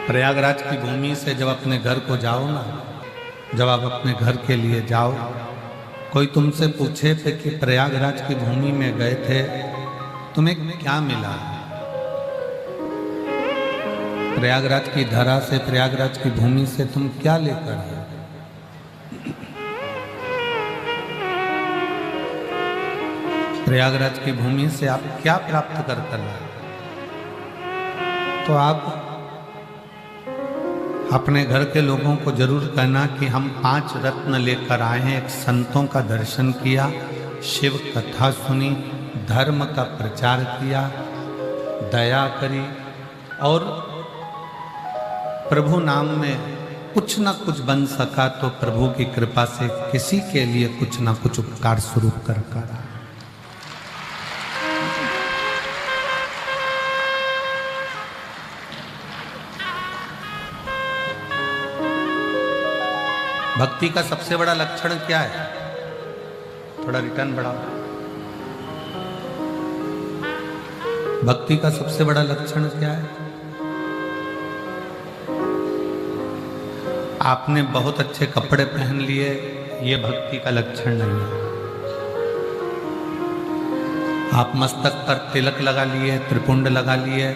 प्रयागराज की भूमि से जब अपने घर को जाओ ना, जब आप अपने घर के लिए जाओ, कोई तुमसे पूछे थे कि प्रयागराज की भूमि में गए थे, तुम्हें क्या मिला? प्रयागराज की धरा से, प्रयागराज की भूमि से तुम क्या लेकर आए? प्रयागराज की भूमि से आप क्या प्राप्त कर लाए? तो आप अपने घर के लोगों को जरूर कहना कि हम 5 रत्न लेकर आए हैं। एक संतों का दर्शन किया, शिव कथा सुनी, धर्म का प्रचार किया, दया करी और प्रभु नाम में कुछ ना कुछ बन सका तो प्रभु की कृपा से किसी के लिए कुछ ना कुछ उपकार स्वरूप कर रहा। भक्ति का सबसे बड़ा लक्षण क्या है? थोड़ा रिटर्न बढ़ाओ। भक्ति का सबसे बड़ा लक्षण क्या है? आपने बहुत अच्छे कपड़े पहन लिए, ये भक्ति का लक्षण नहीं है। आप मस्तक पर तिलक लगा लिए, त्रिपुंड लगा लिए,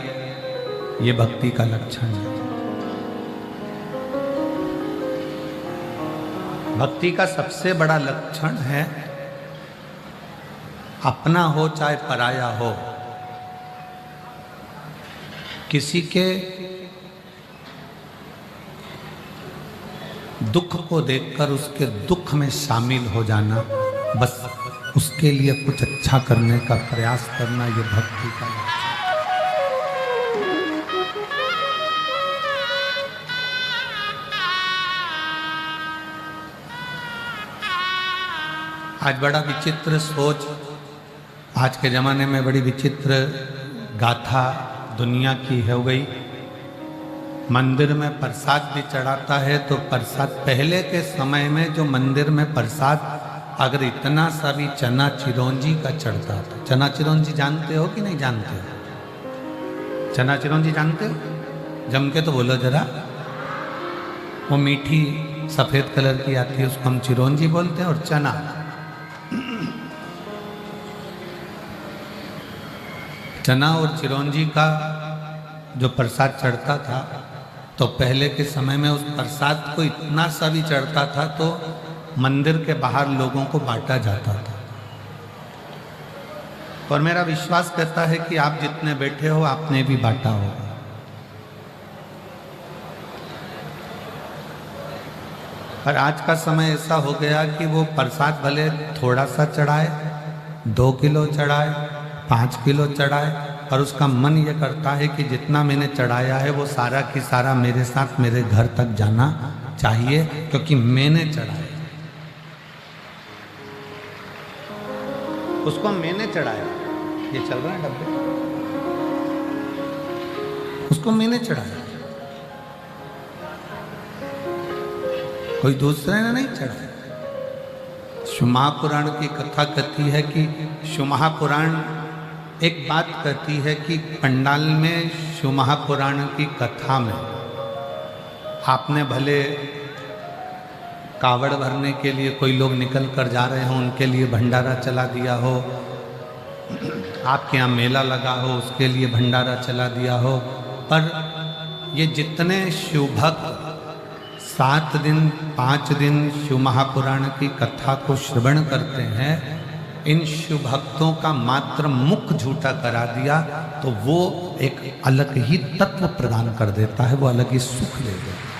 ये भक्ति का लक्षण है। भक्ति का सबसे बड़ा लक्षण है अपना हो चाहे पराया हो, किसी के दुख को देखकर उसके दुख में शामिल हो जाना, बस उसके लिए कुछ अच्छा करने का प्रयास करना, ये भक्ति का लक्षण। आज बड़ा विचित्र सोच, आज के ज़माने में बड़ी विचित्र गाथा दुनिया की हो गई। मंदिर में प्रसाद भी चढ़ाता है तो प्रसाद, पहले के समय में जो मंदिर में प्रसाद अगर इतना सा भी चना चिरौंजी का चढ़ता था। चना चिरौंजी जानते हो कि नहीं जानते हो? चना चिरौंजी जानते हो? जम के तो बोलो जरा। वो मीठी सफ़ेद कलर की आती है, उसको हम चिरौंजी बोलते हैं। और चना, चना और चिरौंजी का जो प्रसाद चढ़ता था, तो पहले के समय में उस प्रसाद को इतना सा भी चढ़ता था तो मंदिर के बाहर लोगों को बांटा जाता था। और मेरा विश्वास करता है कि आप जितने बैठे हो आपने भी बांटा होगा। पर आज का समय ऐसा हो गया कि वो प्रसाद भले थोड़ा सा चढ़ाए, 2 किलो चढ़ाए, 5 किलो चढ़ाए, और उसका मन ये करता है कि जितना मैंने चढ़ाया है वो सारा की सारा मेरे साथ मेरे घर तक जाना चाहिए, क्योंकि मैंने चढ़ाया, उसको मैंने चढ़ाया। ये चल रहा है डब्बे, उसको मैंने चढ़ाया, कोई दूसरे ने नहीं चढ़ाया। शिवमहापुराण की कथा कहती है कि शिवमहापुराण एक बात कहती है कि पंडाल में शिवमहापुराण की कथा में आपने भले कावड़ भरने के लिए कोई लोग निकल कर जा रहे हो, उनके लिए भंडारा चला दिया हो, आपके यहाँ मेला लगा हो उसके लिए भंडारा चला दिया हो, पर ये जितने शिवभक्त 7 दिन 5 दिन शिव महापुराण की कथा को श्रवण करते हैं, इन शिव भक्तों का मात्र मुख झूठा करा दिया तो वो एक अलग ही तत्व प्रदान कर देता है, वो अलग ही सुख दे देता है।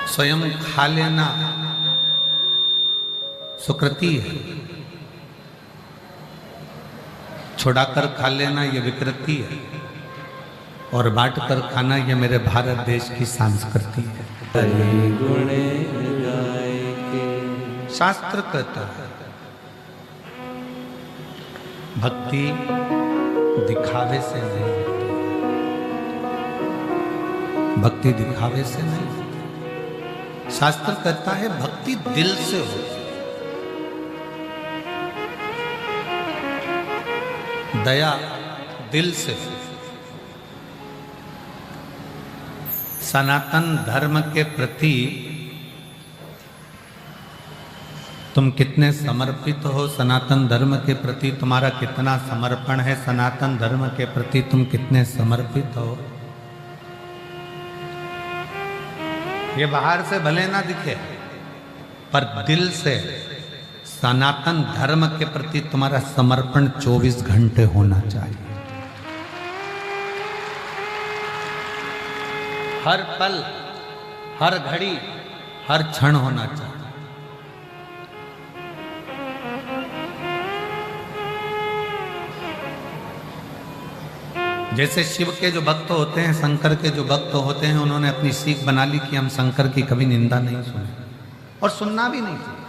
स्वयं खा लेना सुकृति है, छुड़ाकर खा लेना ये विकृति है, और बांट कर खाना ये मेरे भारत देश की संस्कृति है। शास्त्र कहता है भक्ति दिखावे से नहीं होती, भक्ति दिखावे से नहीं होती। शास्त्र कहता है भक्ति दिल से होती। दया दिल से सनातन धर्म के प्रति तुम कितने समर्पित हो, सनातन धर्म के प्रति तुम्हारा कितना समर्पण है, सनातन धर्म के प्रति तुम कितने समर्पित हो। ये बाहर से भले ना दिखे पर दिल से सनातन धर्म के प्रति तुम्हारा समर्पण 24 घंटे होना चाहिए। हर पल, हर घड़ी, हर क्षण होना चाहिए। जैसे शिव के जो भक्त होते हैं, शंकर के जो भक्त होते हैं, उन्होंने अपनी सीख बना ली कि हम शंकर की कभी निंदा नहीं सुने और सुनना भी नहीं चाहिए।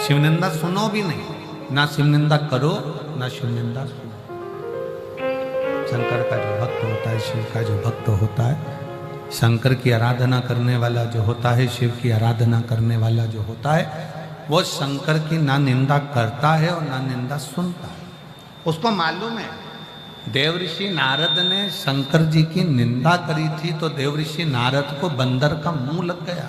शिव निंदा सुनो भी नहीं, ना शिव निंदा करो ना शिव निंदा सुनो। शंकर का जो भक्त होता है, शिव का जो भक्त होता है, शंकर की आराधना करने वाला जो होता है, शिव की आराधना करने वाला जो होता है, वो शंकर की ना निंदा करता है और ना निंदा सुनता है। उसको मालूम है देवऋषि नारद ने शंकर जी की निंदा करी थी तो देवऋषि नारद को बंदर का मुंह लग गया।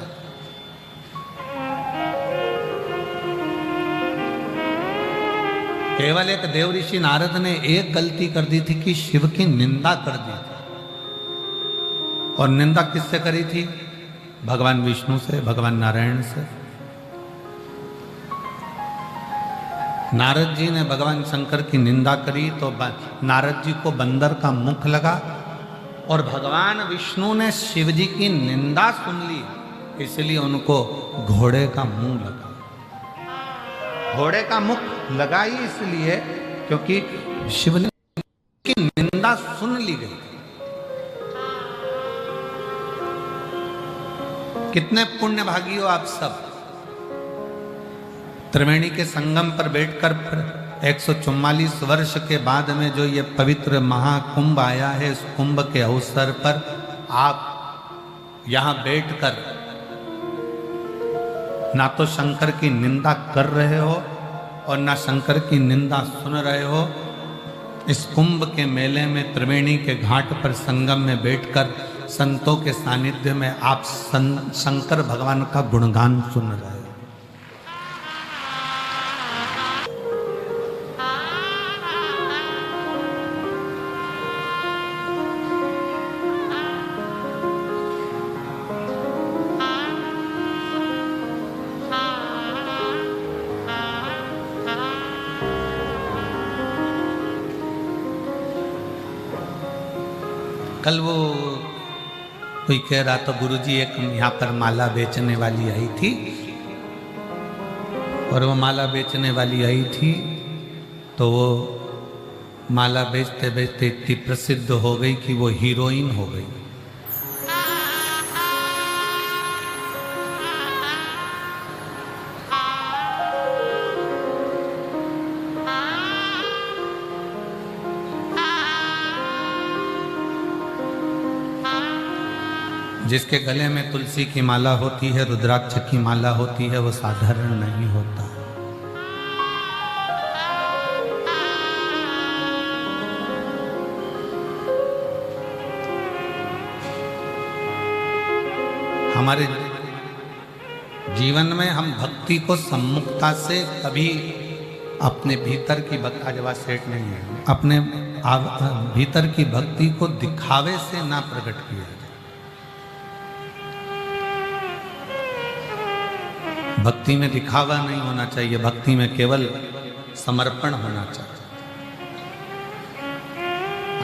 केवल एक देवऋषि नारद ने एक गलती कर दी थी कि शिव की निंदा कर दी थी। और निंदा किससे करी थी? भगवान विष्णु से, भगवान नारायण से। नारद जी ने भगवान शंकर की निंदा करी तो नारद जी को बंदर का मुख लगा और भगवान विष्णु ने शिव जी की निंदा सुन ली, इसलिए उनको घोड़े का मुंह लगा। घोड़े का मुख लगा ही इसलिए क्योंकि शिव ने की निंदा सुन ली गई। कितने पुण्य भागी हो आप सब। त्रिवेणी के संगम पर बैठकर 144 वर्ष के बाद में जो ये पवित्र महाकुंभ आया है, इस कुंभ के अवसर पर आप यहाँ बैठकर ना तो शंकर की निंदा कर रहे हो और ना शंकर की निंदा सुन रहे हो। इस कुंभ के मेले में त्रिवेणी के घाट पर संगम में बैठकर संतों के सानिध्य में आप शंकर भगवान का गुणगान सुन रहे हो। कल वो कोई कह रहा था गुरुजी एक यहाँ पर माला बेचने वाली आई थी और वो माला बेचने वाली आई थी तो वो माला बेचते बेचते इतनी प्रसिद्ध हो गई कि वो हीरोइन हो गई। जिसके गले में तुलसी की माला होती है, रुद्राक्ष की माला होती है, वो साधारण नहीं होता। हमारे जीवन में हम भक्ति को सम्मुखता से कभी अपने भीतर की भक्ति, आज आवाज सेट नहीं है, अपने भीतर की भक्ति को दिखावे से ना प्रकट किया। भक्ति में दिखावा नहीं होना चाहिए, भक्ति में केवल समर्पण होना चाहिए।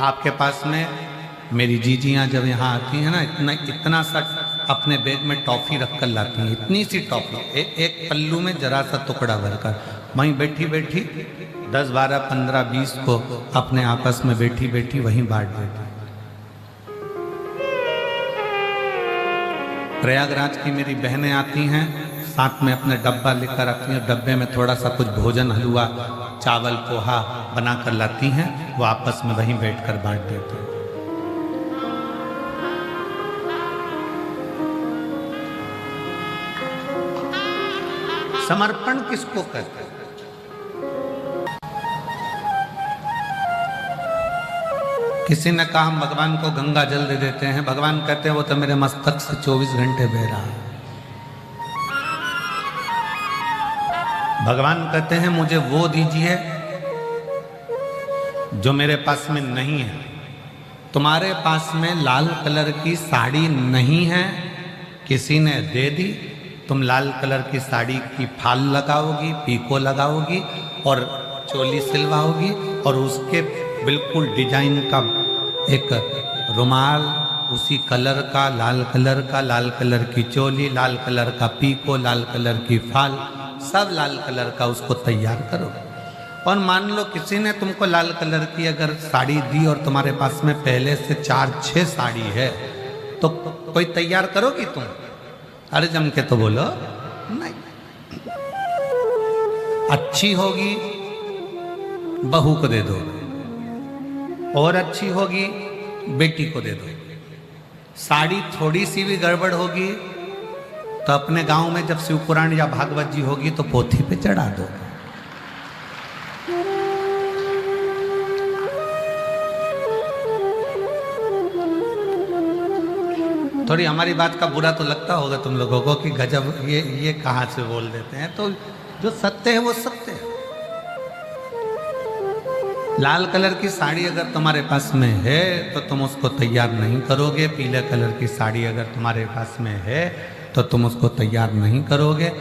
आपके पास में मेरी जीजियाँ जब यहाँ आती हैं ना, इतना सा अपने बैग में टॉफी रख कर लाती हैं, इतनी सी टॉफी, एक पल्लू में जरा सा टुकड़ा भरकर, वहीं बैठी बैठी 10, 12, 15, 20 को अपने आपस में बैठी बैठी वहीं बांट देती। प्रयागराज की मेरी बहनें आती हैं, साथ में अपने डब्बा लेकर आती हैं, डब्बे में थोड़ा सा कुछ भोजन, हलवा, चावल, पोहा बना कर लाती हैं, वो आपस में वहीं बैठकर बांट देते हैं। समर्पण किसको कहते हैं? किसी ने कहा हम भगवान को गंगा जल दे देते हैं। भगवान कहते हैं वो तो मेरे मस्तक से 24 घंटे बह रहा है। भगवान कहते हैं मुझे वो दीजिए जो मेरे पास में नहीं है। तुम्हारे पास में लाल कलर की साड़ी नहीं है, किसी ने दे दी, तुम लाल कलर की साड़ी की फाल लगाओगी, पीको लगाओगी और चोली सिलवाओगी और उसके बिल्कुल डिजाइन का एक रुमाल उसी कलर का, लाल कलर की चोली, लाल कलर का पीको, लाल कलर की फाल, सब लाल कलर का उसको तैयार करो। और मान लो किसी ने तुमको लाल कलर की अगर साड़ी दी और तुम्हारे पास में पहले से 4-6 साड़ी है तो कोई तैयार करोगी तुम? अरे जम के तो बोलो नहीं। अच्छी होगी बहू को दे दो और अच्छी होगी बेटी को दे दो। साड़ी थोड़ी सी भी गड़बड़ होगी तो अपने गांव में जब शिव पुराण या भागवत जी होगी तो पोथी पे चढ़ा दो। थोड़ी हमारी बात का बुरा तो लगता होगा तुम लोगों को कि गजब ये कहाँ से बोल देते हैं। तो जो सत्य है वो सत्य है। लाल कलर की साड़ी अगर तुम्हारे पास में है तो तुम उसको तैयार नहीं करोगे। पीले कलर की साड़ी अगर तुम्हारे पास में है तो तुम उसको तैयार नहीं करोगे।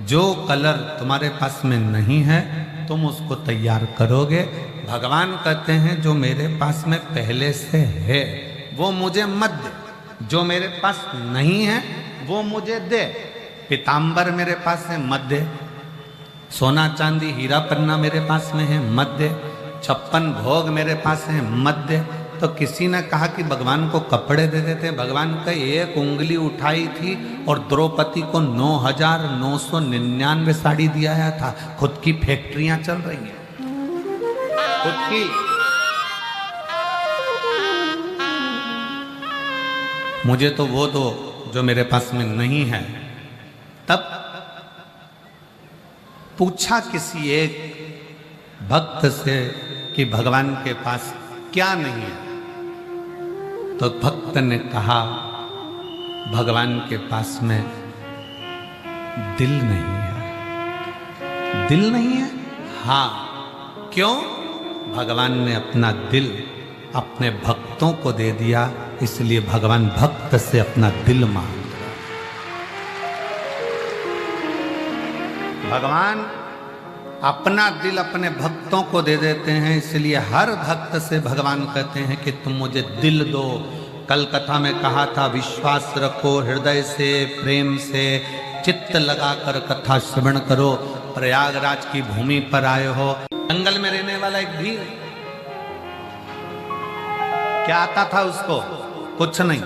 जो कलर तुम्हारे पास में नहीं है तुम उसको तैयार करोगे। भगवान कहते हैं जो मेरे पास में पहले से है वो मुझे मत दे, जो मेरे पास नहीं है वो मुझे दे। पीताम्बर मेरे पास है मत दे, सोना चांदी हीरा पन्ना मेरे पास में है मत दे, 56 भोग मेरे पास है मत दे। तो किसी ने कहा कि भगवान को कपड़े दे देते। भगवान का एक उंगली उठाई थी और द्रौपदी को 9,999 साड़ी दिया था। खुद की फैक्ट्रियां चल रही हैं, खुद की। मुझे तो वो दो जो मेरे पास में नहीं है। तब पूछा किसी एक भक्त से कि भगवान के पास क्या नहीं है? तो भक्त ने कहा भगवान के पास में दिल नहीं है। दिल नहीं है? हाँ। क्यों? भगवान ने अपना दिल अपने भक्तों को दे दिया, इसलिए भगवान भक्त से अपना दिल मांग रहा। भगवान अपना दिल अपने भक्तों को दे देते हैं, इसलिए हर भक्त से भगवान कहते हैं कि तुम मुझे दिल दो। कल कथा में कहा था विश्वास रखो, हृदय से प्रेम से चित्त लगाकर कथा श्रवण करो। प्रयागराज की भूमि पर आए हो, जंगल में रहने वाला एक भील, क्या आता था उसको? कुछ नहीं।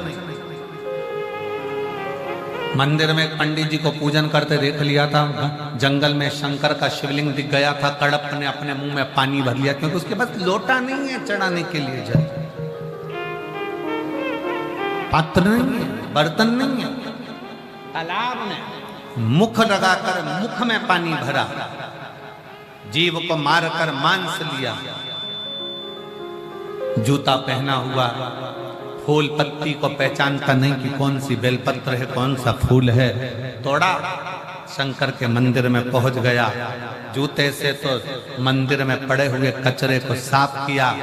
मंदिर में पंडित जी को पूजन करते देख लिया था। जंगल में शंकर का शिवलिंग दिख गया था। कड़प ने अपने मुंह में पानी भर लिया क्योंकि उसके पास लोटा नहीं है चढ़ाने के लिए, जल पात्र नहीं है, बर्तन नहीं है। तालाब में मुख लगाकर मुख में पानी भरा, जीव को मारकर मांस लिया, जूता पहना हुआ, फूल पत्ती को पहचानता नहीं कि कौन सी बेलपत्र है कौन सा फूल है, तोड़ा, शंकर के मंदिर में पहुंच गया। जूते से तो मंदिर में पड़े हुए कचरे को साफ किया,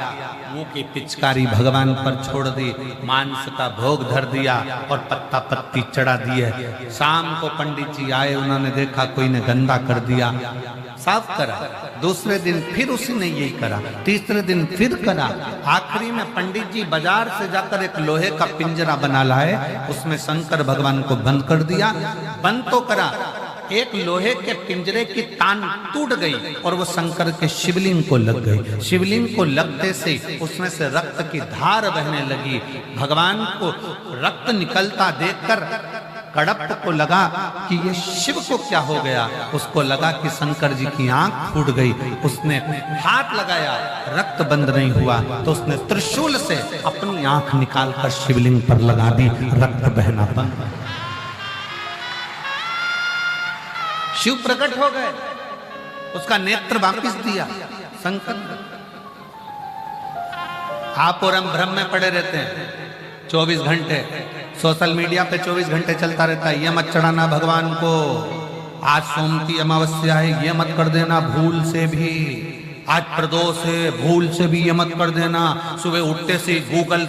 मुंह की पिचकारी भगवान पर छोड़ दी, मांस का भोग धर दिया और पत्ता पत्ती चढ़ा दिए। शाम को पंडित जी आए, उन्होंने देखा कोई ने गंदा कर दिया, साफ करा। दूसरे दिन फिर उसी ने यही करा, तीसरे दिन फिर करा। आखिरी में पंडित जी बाजार से जाकर एक लोहे का पिंजरा बना लाए, उसमें शंकर भगवान को बंद कर दिया। बंद तो करा, एक लोहे के पिंजरे की तान टूट गई और वो शंकर के शिवलिंग को लग गई। शिवलिंग को लगते से उसमें से रक्त की धार बहने लगी। भगवान को रक्त निकलता देखकर कड़प को लगा कि ये शिव को क्या हो गया। उसको लगा कि शंकर जी की आंख फूट गई। उसने हाथ लगाया, रक्त बंद नहीं हुआ, तो उसने त्रिशूल से अपनी आंख निकालकर शिवलिंग पर लगा दी, रक्त बहना बंद। शिव प्रकट हो गए, उसका नेत्र वापिस दिया शंकर। आप और हम भ्रम में पड़े रहते हैं 24 घंटे। सोशल मीडिया पे 24 घंटे चलता रहता है, ये मत चढ़ाना भगवान को, आज सोमती अमावस्या है ये मत कर देना भूल से भी, आज प्रदोष है भूल से भी ये मत कर देना, सुबह उठते से गूगल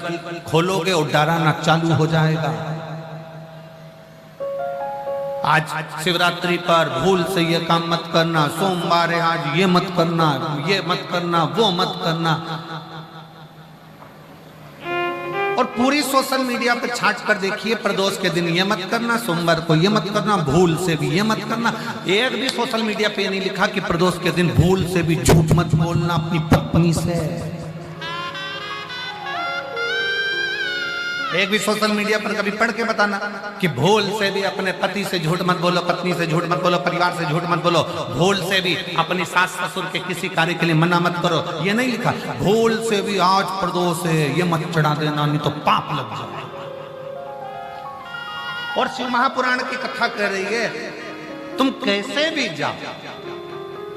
खोलोगे और डराना चालू हो जाएगा। आज शिवरात्रि पर भूल से ये काम मत करना, सोमवार है आज ये मत करना, ये मत करना, वो मत करना। और पूरी सोशल मीडिया पे छाट कर देखिए, प्रदोष के दिन ये मत करना, सोमवार को ये मत करना, भूल से भी ये मत करना। एक भी सोशल मीडिया पे नहीं लिखा कि प्रदोष के दिन भूल से भी झूठ मत बोलना अपनी पत्नी से। एक भी सोशल मीडिया पर कभी पढ़ के बताना कि भूल से भी अपने पति से झूठ मत बोलो, पत्नी से झूठ मत बोलो, परिवार से झूठ मत बोलो, भूल से भी अपनी सास ससुर के किसी कार्य के लिए मना मत करो, ये नहीं लिखा। भूल से भी आज प्रदोष है ये मत चढ़ा देना, नहीं तो पाप लग जाए। और शिव महापुराण की कथा कह रही है तुम कैसे भी जाओ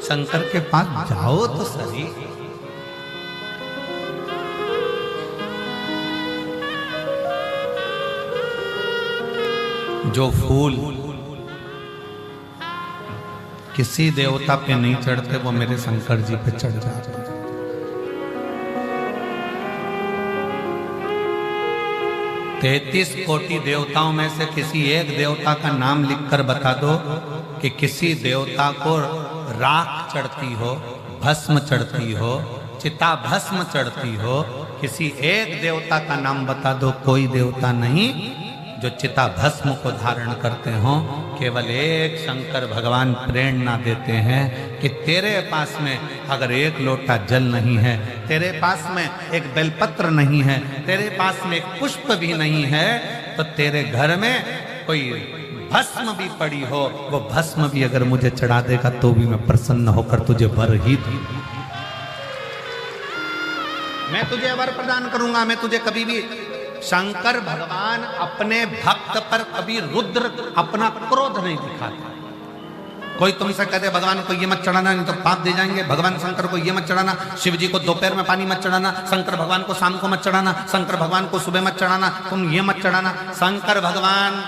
शंकर के पास जाओ तो सही। जो फूल किसी देवता पे नहीं चढ़ते वो मेरे शंकर जी पे चढ़ जाते हैं। तैतीस कोटि देवताओं में से किसी एक देवता का नाम लिखकर बता दो कि किसी देवता को राख चढ़ती हो, भस्म चढ़ती हो, चिता भस्म चढ़ती हो। किसी एक देवता का नाम बता दो, कोई देवता नहीं जो चिता भस्म को धारण करते हो। केवल एक शंकर भगवान प्रेरणा देते हैं कि तेरे पास में अगर एक लोटा जल नहीं है, तेरे पास में एक बेलपत्र नहीं है, तेरे पास में एक पुष्प भी नहीं है, तो तेरे घर में कोई भस्म भी पड़ी हो, वो भस्म भी अगर मुझे चढ़ा देगा तो भी मैं प्रसन्न होकर तुझे वर ही दूंगा। मैं तुझे वर प्रदान करूंगा। मैं तुझे कभी भी शंकर भगवान अपने भक्त पर कभी रुद्र अपना क्रोध नहीं दिखाते। कोई तुमसे कहते भगवान को ये मत चढ़ाना नहीं तो पाप दे जाएंगे, भगवान शंकर को ये मत चढ़ाना, शिव जी को दोपहर में पानी मत चढ़ाना, शंकर भगवान को शाम को मत चढ़ाना, शंकर भगवान को सुबह मत चढ़ाना, तुम ये मत चढ़ाना। शंकर भगवान,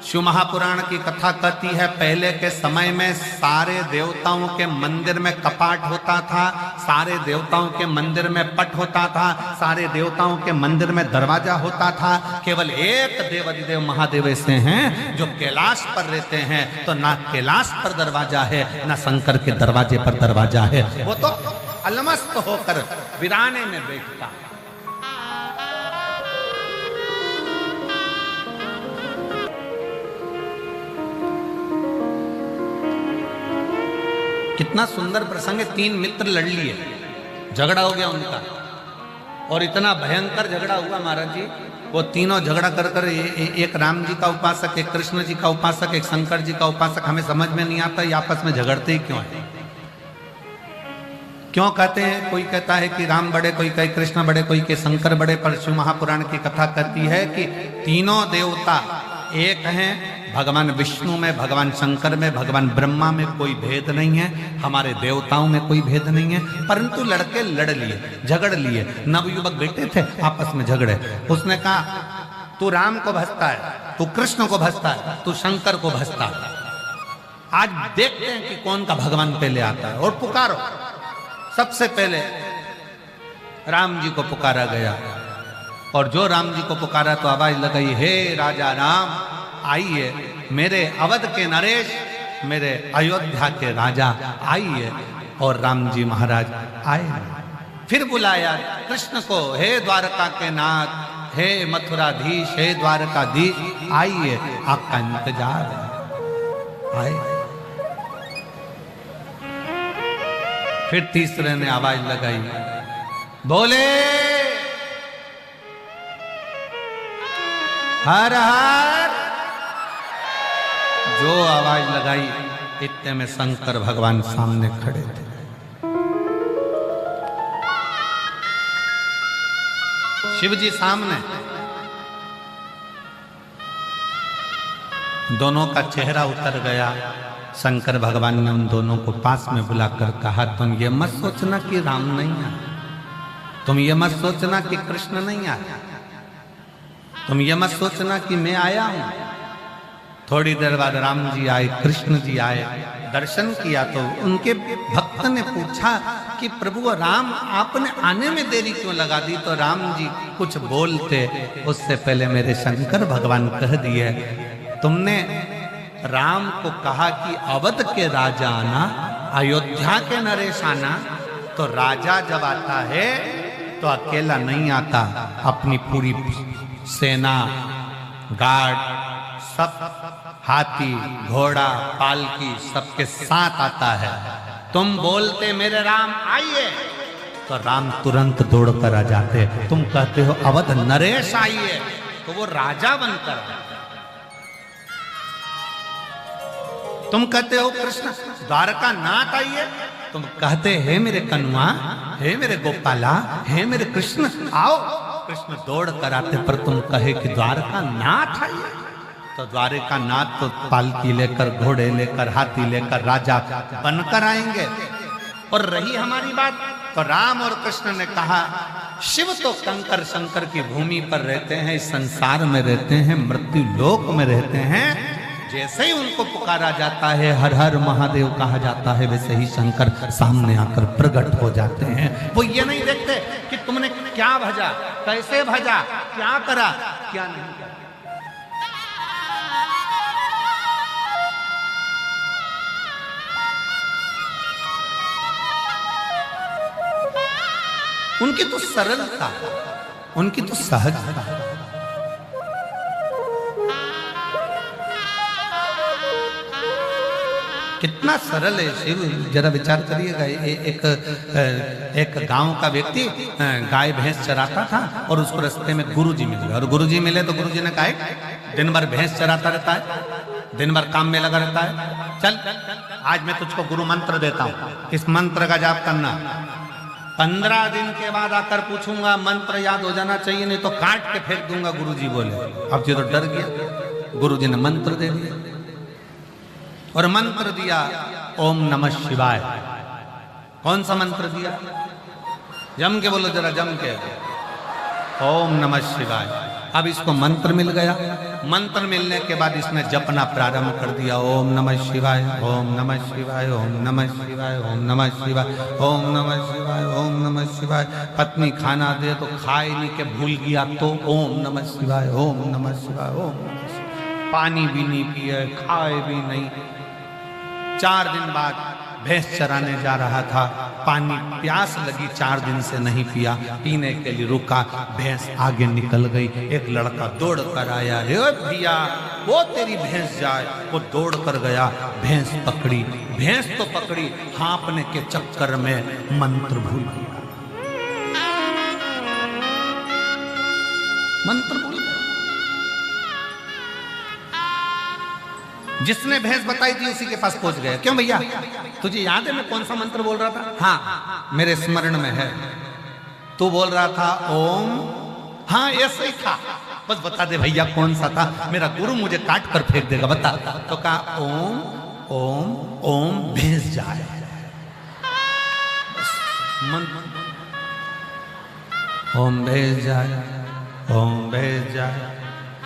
शिव महापुराण की कथा कहती है पहले के समय में सारे देवताओं के मंदिर में कपाट होता था, सारे देवताओं के मंदिर में पट होता था, सारे देवताओं के मंदिर में दरवाजा होता था। केवल एक देवाधिदेव महादेव ऐसे हैं जो कैलाश पर रहते हैं, तो ना कैलाश पर दरवाजा है ना शंकर के दरवाजे पर दरवाजा है। वो तो अलमस्त होकर वीराने में बैठता। कितना सुंदर प्रसंग है। 3 मित्र लड़ लिए, झगड़ा हो गया उनका, और इतना भयंकर झगड़ा हुआ महाराज जी। वो तीनों झगड़ा कर कर एक राम जी का उपासक, एक कृष्ण जी का उपासक, एक शंकर जी का उपासक, हमें समझ में नहीं आता ये आपस में झगड़ते ही क्यों है, क्यों कहते हैं। कोई कहता है कि राम बड़े, कोई कहे कृष्ण बड़े, कोई कहे शंकर बड़े, पर शिव महापुराण की कथा कहती है कि तीनों देवता एक हैं। भगवान विष्णु में, भगवान शंकर में, भगवान ब्रह्मा में कोई भेद नहीं है, हमारे देवताओं में कोई भेद नहीं है। परंतु लड़के लड़ लिए, झगड़ लिए। नवयुवक बेटे थे, आपस में झगड़े। उसने कहा तू राम को भजता है, तू कृष्ण को भजता है, तू शंकर को भजता है, आज देखते हैं कि कौन का भगवान पहले आता है, और पुकारो। सबसे पहले राम जी को पुकारा गया, और जो राम जी को पुकारा तो आवाज लगाई, हे राजा राम आइए, मेरे अवध के नरेश, मेरे अयोध्या के राजा आइए। और राम जी महाराज आए। फिर बुलाया कृष्ण को, हे द्वारका के नाथ, हे मथुराधीश, हे द्वारकाधीश आइए, आपका इंतजार है, आए। फिर तीसरे ने आवाज लगाई, बोले हर हर। जो आवाज लगाई इतने में शंकर भगवान सामने खड़े थे। शिव जी सामने, दोनों का चेहरा उतर गया। शंकर भगवान ने उन दोनों को पास में बुलाकर कहा, तुम ये मत सोचना कि राम नहीं है, तुम ये मत सोचना कि कृष्ण नहीं आया, तुम ये मत सोचना कि मैं आया हूं। थोड़ी देर बाद राम जी आए, कृष्ण जी आए, दर्शन किया तो उनके भक्त ने पूछा कि प्रभु राम आपने आने में देरी क्यों लगा दी? तो राम जी कुछ बोलते उससे पहले मेरे शंकर भगवान कह दिए, तुमने राम को कहा कि अवध के राजा आना, अयोध्या के नरेश आना, तो राजा जब आता है तो अकेला नहीं आता, अपनी पूरी सेना, गार्ड, सब हाथी, घोड़ा, पालकी सबके साथ आता है। तुम बोलते मेरे राम आइए तो राम तुरंत दौड़ कर आ जाते। तुम कहते हो अवध नरेश आइए तो वो राजा बनकर आते। तुम कहते हो कृष्ण द्वारका नाथ आइए, तुम कहते हे मेरे कन्वा, हे मेरे गोपाला, हे मेरे कृष्ण आओ, कृष्ण दौड़ कर आते। पर तुम कहे कि द्वारका नाथ आइए तो द्वारका नाथ तो पालकी लेकर, घोड़े लेकर, हाथी लेकर राजा बनकर आएंगे। और रही हमारी बात तो राम और कृष्ण ने कहा शिव तो कंकर शंकर की भूमि पर रहते हैं, इस संसार में रहते हैं, मृत्यु लोक में रहते हैं। जैसे ही उनको पुकारा जाता है, हर हर महादेव कहा जाता है, वैसे ही शंकर सामने आकर प्रकट हो जाते हैं। वो ये नहीं देखते कि तुमने क्या भजा, कैसे भजा, क्या करा, क्या नहीं करा। उनकी तो सरलता, उनकी तो सहजता। कितना सरल है शिव, जरा विचार करिएगा। एक गांव का व्यक्ति गाय भैंस चराता था और उसको रास्ते में गुरुजी मिल गए। और गुरुजी मिले तो गुरुजी ने कहा दिन भर भैंस चराता रहता है, दिन भर काम में लगा रहता है, चल आज मैं तुझको गुरु मंत्र देता हूँ, इस मंत्र का जाप करना। 15 दिन के बाद आकर पूछूंगा, मंत्र याद हो जाना चाहिए, नहीं तो काट के फेंक दूंगा। गुरुजी बोले। अब ये तो डर गया। गुरुजी ने मंत्र दे दिया और मंत्र दिया ओम नमः शिवाय। कौन सा मंत्र दिया? जम के बोलो जरा, जम के, ओम नमः शिवाय। अब इसको मंत्र मिल गया। मंत्र मिलने के बाद इसने जपना प्रारंभ कर दिया, ओम नमः शिवाय, ओम नमः शिवाय, ओम नमः शिवाय, ओम नमः शिवाय, ओम नमः शिवाय, ओम नमः शिवाय। पत्नी खाना दे तो खाए नहीं के भूल गया तो ओम नमः शिवाय, ओम नमः शिवाय, ओम नमः शिवाय। पानी भी नहीं पिए, खाए भी नहीं। 4 दिन बाद भैंस चराने जा रहा था, पानी प्यास लगी, 4 दिन से नहीं पिया, पीने के लिए रुका, भैंस आगे निकल गई। एक लड़का दौड़ कर आया, हे भैया वो तेरी भैंस जाए। वो दौड़ कर गया, भैंस पकड़ी। भैंस तो पकड़ी, हाँपने के चक्कर में मंत्र भूल गया, मंत्र भूल गया। जिसने भैंस बताई थी उसी के पास पहुंच गया। क्यों भैया, तुझे याद है मैं कौन सा मंत्र बोल रहा था? हाँ मेरे स्मरण में है। तू बोल रहा था ओम, हाँ ऐसे ही था, बस बता दे भैया कौन सा था, मेरा गुरु मुझे काट कर फेंक देगा, बता। तो कहा ओम ओम ओम भैंस जाए। ओम भैंस जाए, ओम भैंस जाए,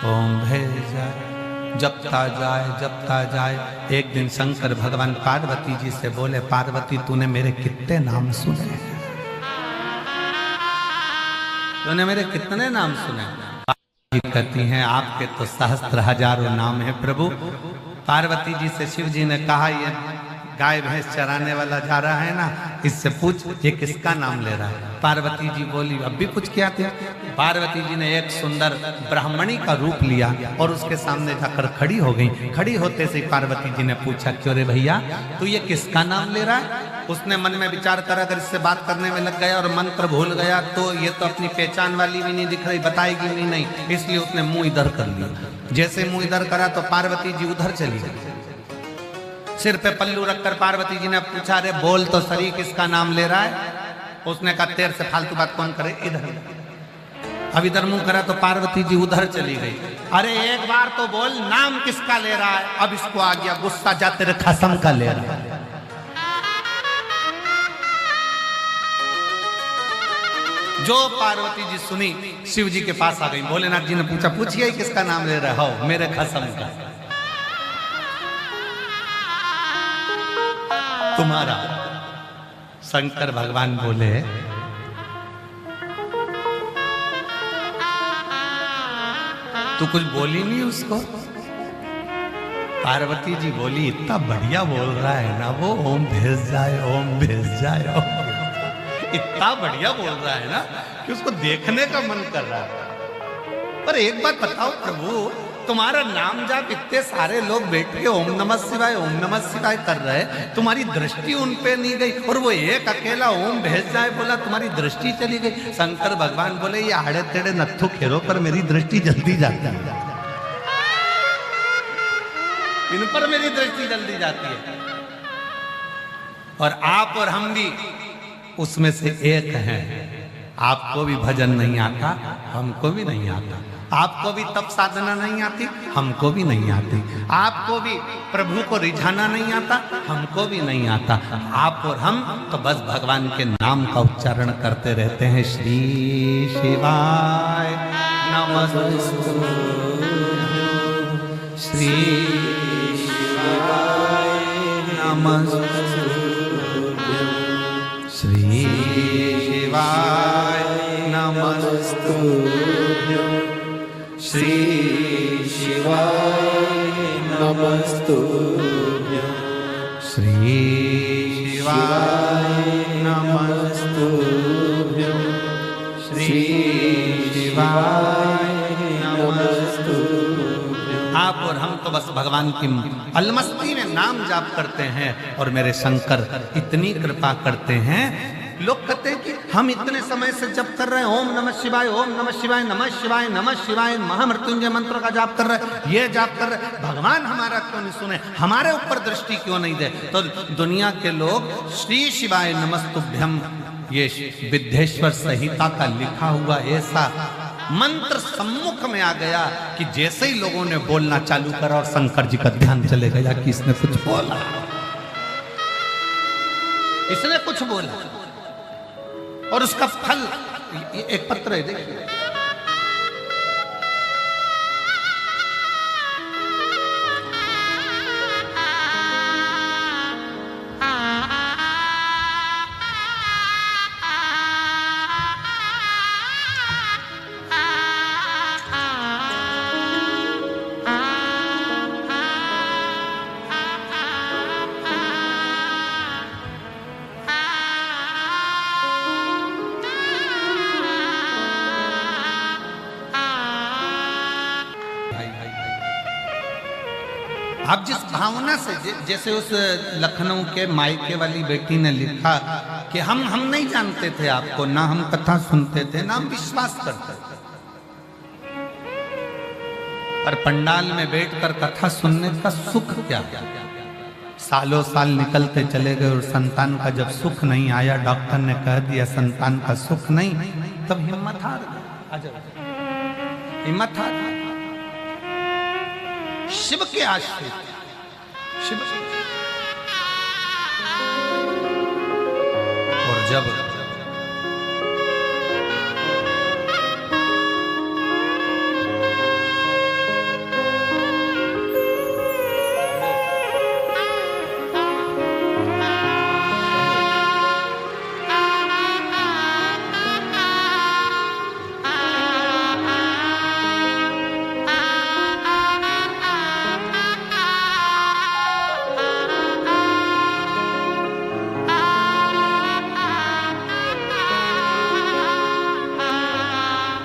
ओम भैंस जाए। जपता जाए, जपता जाए। एक दिन शंकर भगवान पार्वती जी से बोले, पार्वती तूने मेरे कितने नाम सुने? तूने मेरे कितने नाम सुने? पार्वती कहती हैं आपके तो सहस्त्र हजारों नाम है प्रभु। पार्वती जी से शिव जी ने कहा ये गाय भैंस चराने वाला जा रहा है ना, इससे पूछ ये किसका नाम ले रहा है। पार्वती जी बोली अब भी कुछ क्या थे। पार्वती जी ने एक सुंदर ब्राह्मणी का रूप लिया और उसके सामने जाकर खड़ी हो गई। खड़ी होते से पार्वती जी ने पूछा क्यों रे भैया तू ये किसका नाम ले रहा है? उसने मन में विचार करा, अगर इससे बात करने में लग गया और मंत्र भूल गया तो ये तो अपनी पहचान वाली भी नहीं दिख रही, बताएगी भी नहीं, इसलिए उसने मुंह इधर कर लिया। जैसे मुंह इधर करा तो पार्वती जी उधर चली गई। सिर पे पल्लू रखकर पार्वती जी ने पूछा अरे बोल तो सही किसका नाम ले रहा है? उसने कहा तेरे से फालतू बात कौन करे, इधर। अब इधर मुंह करा तो पार्वती जी उधर चली गई। अरे एक बार तो बोल नाम किसका ले रहा है? अब इसको आ गया गुस्सा, जा तेरे खसम का ले रहा है। जो पार्वती जी सुनी, शिव जी के पास आ गई। भोलेनाथ जी ने पूछा, पूछिए किसका नाम ले रहे हो? मेरे खसम का, तुम्हारा। शंकर भगवान बोले, तू कुछ बोली नहीं उसको? पार्वती जी बोली, इतना बढ़िया बोल रहा है ना वो, ओम भेज जाए, ओम भेज जाए, ओम। इतना बढ़िया बोल रहा है ना कि उसको देखने का मन कर रहा है। पर एक बात बताओ प्रभु, तुम्हारा नाम जाप इतने सारे लोग बैठ के ओम नमः शिवाय, ओम नमः शिवाय कर रहे, तुम्हारी दृष्टि उन पे नहीं गई, और वो एक अकेला ओम भेज जाए बोला, तुम्हारी दृष्टि चली गई। शंकर भगवान बोले, ये आड़े तेड़े नत्थु खेरो पर मेरी दृष्टि जल्दी जाती है, इन पर मेरी दृष्टि जल्दी जाती है। और आप और हम भी उसमें से एक हैं। आपको भी भजन नहीं आता, हमको भी नहीं आता। आपको भी तप साधना नहीं आती, हमको भी नहीं आती। आपको भी प्रभु को रिझाना नहीं आता, हमको भी नहीं आता। आप और हम तो बस भगवान के नाम का उच्चारण करते रहते हैं। श्री शिवाय नमस्तुभ्यं, श्री शिवाय नमस्तुभ्यं, श्री शिवाय नमस्तुभ्यं, श्री शिवाय नमस्तुभ्यं, श्री शिवाय नमस्तुभ्यं, श्री शिवाय नमस्तुभ्यं। आप और हम तो बस भगवान की अलमस्ती में नाम जाप करते हैं, और मेरे शंकर इतनी कृपा करते हैं। लोग कहते हैं कि हम इतने समय से जप कर रहे हैं, ओम नमः शिवाय, ओम नमः शिवाय, नमः शिवाय, नमः शिवाय, महामृत्युंजय मंत्र का जाप कर रहे हैं, ये जाप कर रहे हैं, भगवान हमारा क्यों नहीं सुने, हमारे ऊपर दृष्टि क्यों नहीं दे? तो दुनिया के लोग श्री शिवाय नमस्तुभ्यं, ये विद्येश्वर संहिता का लिखा हुआ ऐसा मंत्र सम्मुख में आ गया कि जैसे ही लोगों ने बोलना चालू करा, और शंकर जी का ध्यान चले गया कि इसने कुछ बोला, इसने कुछ बोला, और उसका फल एक पत्र है, देखिए। आप जिस भावना से, जैसे उस लखनऊ के मायके वाली बेटी ने लिखा कि हम नहीं जानते थे आपको, ना हम कथा सुनते थे, ना हम विश्वास करते थे, पर पंडाल में बैठकर कथा सुनने का सुख क्या। सालों साल निकलते चले गए, और संतान का जब सुख नहीं आया, डॉक्टर ने कह दिया संतान का सुख नहीं, तब हिम्मत हार गई। हिम्मत हार गई। शिव के आश्रित, शिव। और जब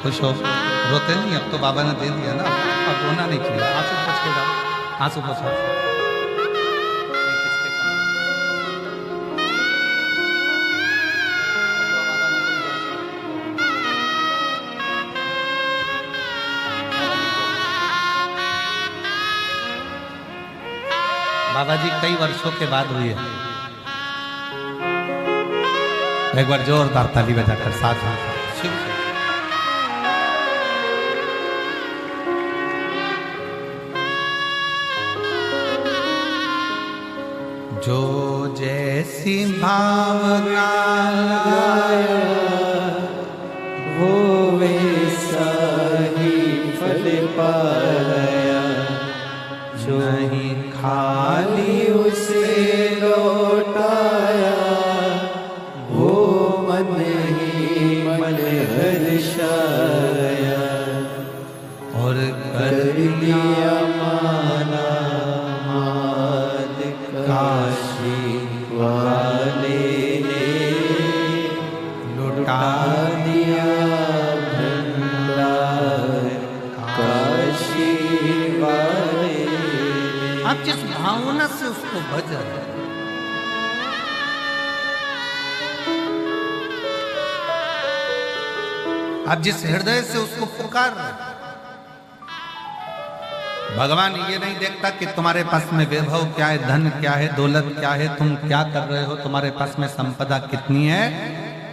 खुश हो, रोते नहीं, अब तो बाबा ने दे दिया ना, अब रोना नहीं चाहिए। आंसू पोंछ के जाओ, आंसू पोंछो। बाबा जी कई वर्षों के बाद हुई है। एक बार जोरदार ताली बजाकर साथ शिव से। जो जैसी भावना नहीं खाली उसे लौटाया, वो मन ही मन हर्षाया, और कर लिया माला माल काशी वाले ने, लुटा दिया भंडार काशी वाले ने। आप जिस भावना से उसको भज रहे हैं, आप जिस हृदय से उसको पुकार रहे हैं, भगवान ये नहीं देखता कि तुम्हारे पास में वैभव क्या है, धन क्या है, दौलत क्या है, तुम क्या कर रहे हो, तुम्हारे पास में संपदा कितनी है।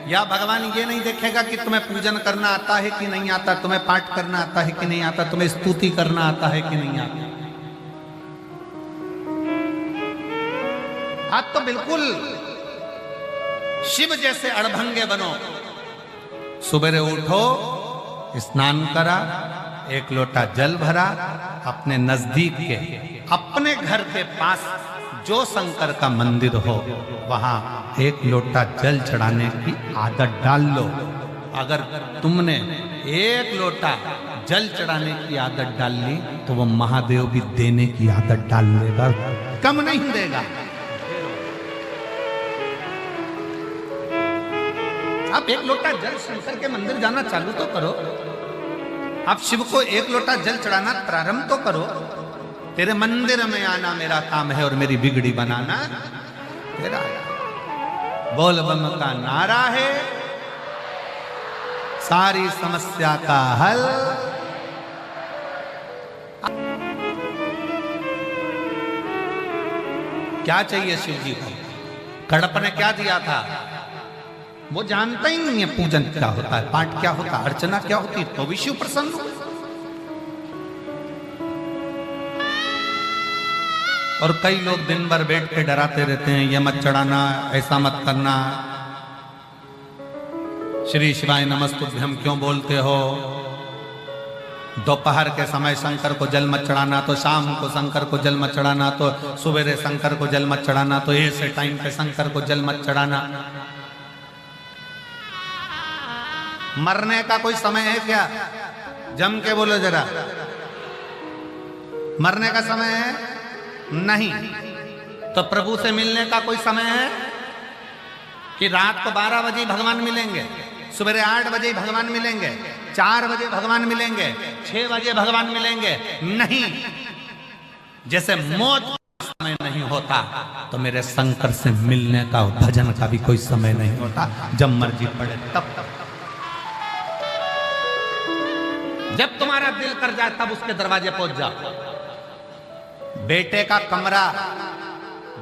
या भगवान ये नहीं देखेगा कि तुम्हें पूजन करना आता है कि नहीं आता, तुम्हें पाठ करना आता है कि नहीं आता, तुम्हें स्तुति करना आता है कि नहीं आता। आप तो बिल्कुल शिव जैसे अड़भंगे बनो। सुबह उठो, स्नान करा, एक लोटा जल भरा, अपने नजदीक के अपने घर के पास जो शंकर का मंदिर हो वहां एक लोटा जल चढ़ाने की आदत डाल लो। अगर तुमने एक लोटा जल चढ़ाने की आदत डाल ली तो वो महादेव भी देने की आदत डाल लेगा, कम नहीं देगा। आप एक लोटा जल शंकर के मंदिर जाना चालू तो करो। आप शिव को एक लोटा जल चढ़ाना प्रारंभ तो करो। तेरे मंदिर में आना मेरा काम है और मेरी बिगड़ी बनाना तेरा। बोल बम का नारा है सारी समस्या का हल। क्या चाहिए शिव जी को? कड़प ने क्या दिया था? वो जानता ही नहीं है पूजन क्या होता है, पाठ क्या होता है, अर्चना क्या होती है, तो भी शिव प्रसन्न हो। और कई लोग दिन भर बैठ के डराते रहते हैं, ये मत चढ़ाना, ऐसा मत करना, श्री शिवाय नमस्तुभ्यम क्यों बोलते हो, दोपहर के समय शंकर को जल मत चढ़ाना, तो शाम को शंकर को जल मत चढ़ाना, तो सवेरे शंकर को जल मत चढ़ाना, तो ऐसे टाइम पे शंकर को जल मत चढ़ाना। मरने का कोई समय है क्या? जम के बोलो जरा, मरने का समय है? नहीं। तो प्रभु से मिलने का कोई समय है कि रात को 12 बजे भगवान मिलेंगे, सुबह 8 बजे भगवान मिलेंगे, 4 बजे भगवान मिलेंगे, 6 बजे भगवान मिलेंगे? नहीं। जैसे मौत का समय नहीं होता तो मेरे शंकर से मिलने का, भजन का भी कोई समय नहीं होता। जब मर्जी पड़े तब जब तुम्हारा दिल कर जाए तब उसके दरवाजे पहुंच जाओ। बेटे का कमरा,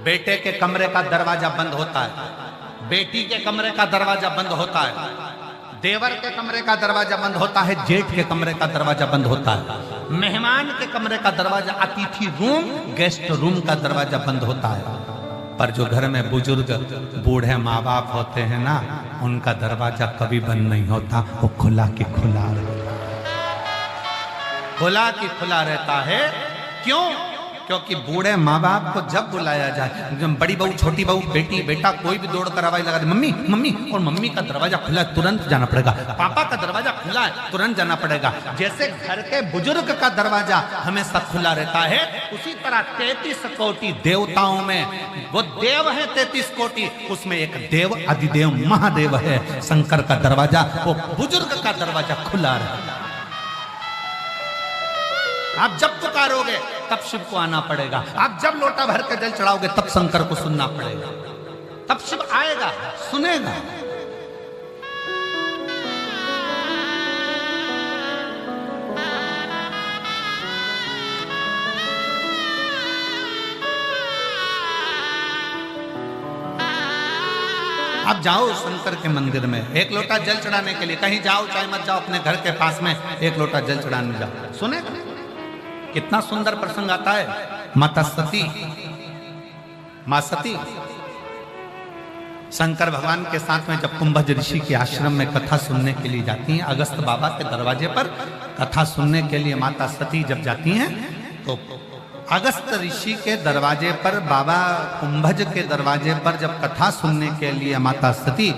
बेटे के कमरे का दरवाजा बंद होता है, बेटी के कमरे का दरवाजा बंद होता है, देवर के कमरे का दरवाजा बंद होता है, जेठ के कमरे का दरवाजा बंद होता है, मेहमान के कमरे का दरवाजा, अतिथि रूम, गेस्ट रूम का दरवाजा बंद होता है। पर जो घर में बुजुर्ग बूढ़े माँ बाप होते हैं ना, उनका दरवाजा कभी बंद नहीं होता, वो खुला की खुला रहता है, खुला की खुला रहता है। क्यों? क्योंकि बूढ़े माँ बाप को जब बुलाया जाए, जब बड़ी बहू, छोटी बहू, बेटी, बेटा कोई भी दौड़ कर आवाज लगा दे, मम्मी मम्मी, और मम्मी का दरवाजा खुला है, तुरंत जाना पड़ेगा। पापा का दरवाजा खुला है, तुरंत जाना पड़ेगा। जैसे घर के बुजुर्ग का दरवाजा हमेशा खुला रहता है, उसी तरह 33 कोटि देवताओं में वो देव है 33 कोटि, उसमें एक देव अधिदेव महादेव है, शंकर का दरवाजा, वो बुजुर्ग का दरवाजा खुला रहता है। आप जब पुकारोगे तब शिव को आना पड़ेगा, आप जब लोटा भर के जल चढ़ाओगे तब शंकर को सुनना पड़ेगा, तब शिव आएगा, सुनेगा। आप जाओ शंकर के मंदिर में एक लोटा जल चढ़ाने के लिए, कहीं जाओ चाहे मत जाओ, अपने घर के पास में एक लोटा जल चढ़ाने जाओ, सुनेगा। कितना सुंदर प्रसंग आता है। माता सती, मां सती शंकर भगवान के साथ में जब कुंभज ऋषि के आश्रम में कथा सुनने के लिए जाती हैं, अगस्त बाबा के दरवाजे पर कथा सुनने के लिए माता सती जब जाती हैं, तो अगस्त ऋषि के दरवाजे पर, बाबा कुंभज के दरवाजे पर जब कथा सुनने के लिए माता सती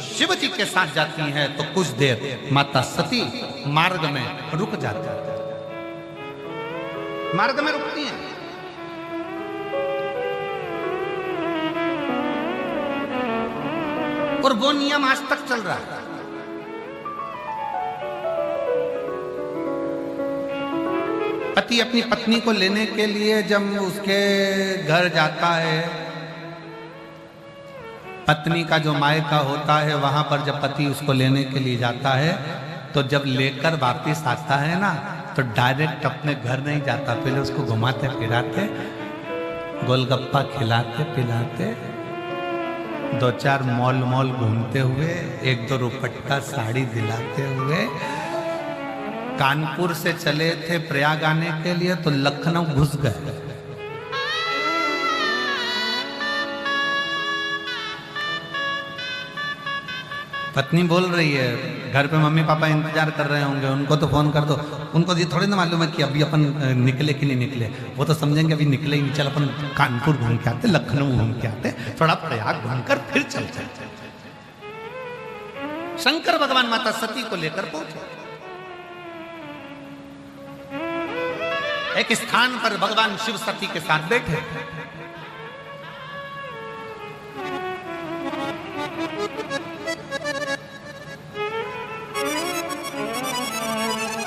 शिव जी के साथ जाती हैं तो कुछ देर माता सती मार्ग में रुक जाती है, मार्ग में रुकती हैं। और वो नियम आज तक चल रहा है। पति अपनी पत्नी को लेने के लिए जब उसके घर जाता है, पत्नी का जो मायका होता है वहां पर जब पति उसको लेने के लिए जाता है तो जब लेकर वापस आता है ना तो डायरेक्ट अपने घर नहीं जाता, पहले उसको घुमाते फिराते, गोलगप्पा खिलाते पिलाते, 2-4 मॉल घूमते हुए, 1-2 रुपट्टा साड़ी दिलाते हुए। कानपुर से चले थे प्रयाग आने के लिए तो लखनऊ घुस गए। पत्नी बोल रही है घर पे मम्मी पापा इंतजार कर रहे होंगे, उनको तो फोन कर दो। उनको ये थोड़ी ना मालूम है कि अभी अपन निकले कि नहीं निकले, वो तो समझेंगे अभी निकले ही नहीं, चल अपन कानपुर घूम के आते, लखनऊ घूम के आते, थोड़ा प्रयाग घूमकर फिर चलते। शंकर भगवान माता सती को लेकर पहुंचे। एक स्थान पर भगवान शिव सती के साथ बैठे।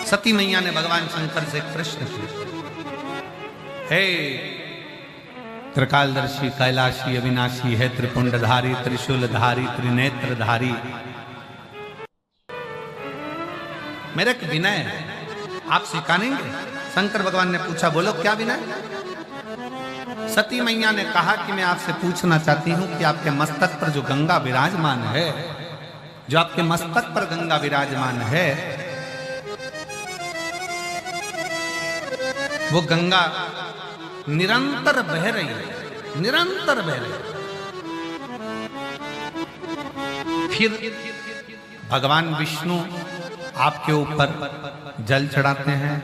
सती मैया ने भगवान शंकर से प्रश्न किया, हे त्रिकालदर्शी कैलाशी अविनाशी है त्रिपुंडधारी त्रिशूलधारी त्रिनेत्रधारी, मेरा एक विनय है, आप सिखाएंगे? शंकर भगवान ने पूछा, बोलो क्या विनय? सती मैया ने कहा कि मैं आपसे पूछना चाहती हूं कि आपके मस्तक पर जो गंगा विराजमान है, जो आपके मस्तक पर गंगा विराजमान है, वो गंगा निरंतर बह रही है, निरंतर बह रही है। फिर भगवान विष्णु आपके ऊपर जल चढ़ाते हैं,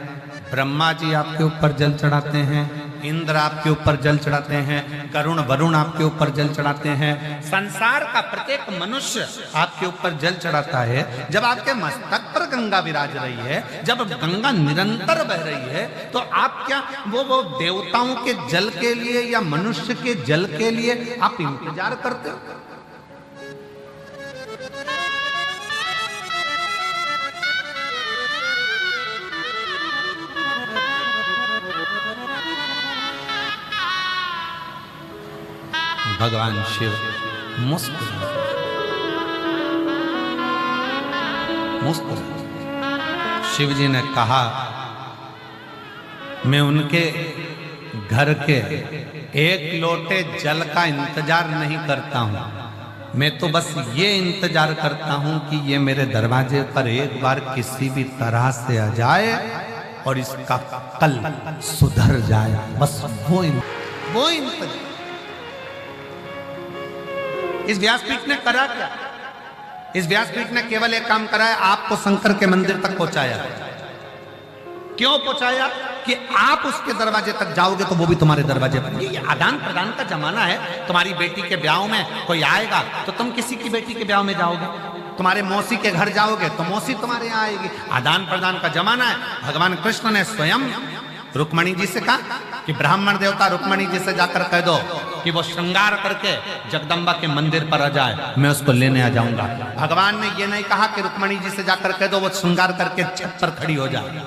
ब्रह्मा जी आपके ऊपर जल चढ़ाते हैं, इंद्र आपके ऊपर जल चढ़ाते हैं, करुण वरुण आपके ऊपर जल चढ़ाते हैं, संसार का प्रत्येक मनुष्य आपके ऊपर जल चढ़ाता है। जब आपके मस्तक पर गंगा विराज रही है, जब गंगा निरंतर बह रही है, तो आप क्या वो देवताओं के जल के लिए या मनुष्य के जल के लिए आप इंतजार करते हो? भगवान शिव मुस्कुराए। शिव जी ने कहा, मैं उनके घर के एक लोटे जल का इंतजार नहीं करता हूं, मैं तो बस ये इंतजार करता हूं कि ये मेरे दरवाजे पर एक बार किसी भी तरह से आ जाए और इसका कल सुधर जाए, बस वो इंतजार। इस व्यासपीठ ने करा क्या? इस व्यासपीठ ने केवल एक काम करा है, आपको शंकर के मंदिर तक पहुंचाया। क्यों पहुंचाया? कि आप उसके दरवाजे तक जाओगे तो वो भी तुम्हारे दरवाजे पर। ये आदान प्रदान का जमाना है। तुम्हारी बेटी के ब्याह में कोई आएगा तो तुम किसी की बेटी के ब्याह में जाओगे, तुम्हारे मौसी के घर जाओगे तो मौसी तुम्हारे यहाँ आएगी। आदान प्रदान का जमाना है। भगवान कृष्ण ने स्वयं रुक्मणी जी से कहा कि ब्राह्मण देवता रुक्मणी जी से जाकर कह दो कि वो श्रृंगार करके जगदम्बा के मंदिर पर आ जाए, मैं उसको लेने आ जाऊंगा। भगवान ने ये नहीं कहा कि रुक्मणी जी से जाकर कह दो वो श्रृंगार करके छत पर खड़ी हो जाए,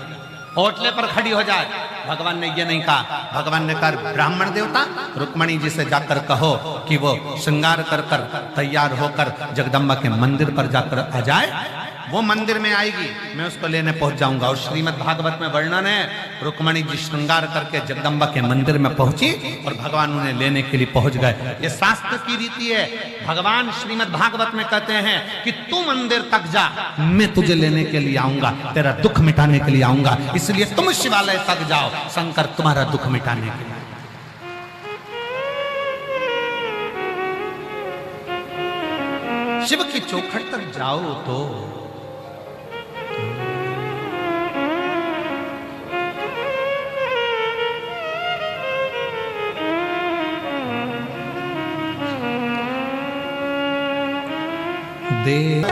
ओटले पर खड़ी हो जाए। भगवान ने ये नहीं कहा। भगवान ने कहा ब्राह्मण देवता रुक्मणी जी से जाकर कहो कि वो श्रृंगार कर कर तैयार होकर जगदम्बा के मंदिर पर जाकर आ जाए, वो मंदिर में आएगी, मैं उसको लेने पहुंच जाऊंगा। और श्रीमद् भागवत में वर्णन है, रुक्मणी जी श्रृंगार करके जगदम्बा के मंदिर में पहुंची और भगवान उन्हें लेने के लिए पहुंच गए। ये शास्त्र की रीति है। भगवान श्रीमद् भागवत में कहते हैं कि तू मंदिर तक जा, मैं तुझे लेने के लिए आऊंगा, तेरा दुख मिटाने के लिए आऊंगा, इसलिए तुम शिवालय तक जाओ, शंकर तुम्हारा दुख मिटाने के लिए। शिव की चौखट तक जाओ तो देव